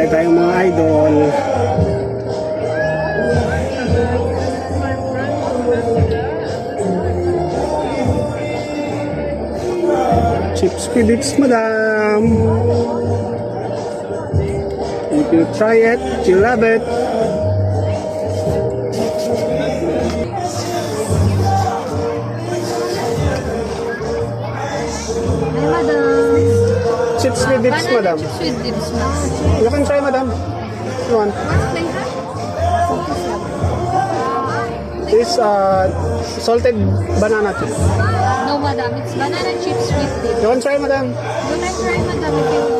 tayong mga idol. Chips Pidits, madam. If you try it, you love it. Hi, madam. Chips Pidits, madam. Sweet dips, madam. You can try, madam. You want? What's flavor? This salted banana chips. No, madam. It's banana chips sweet dip. You can try, madam. You can try, madam, if you want.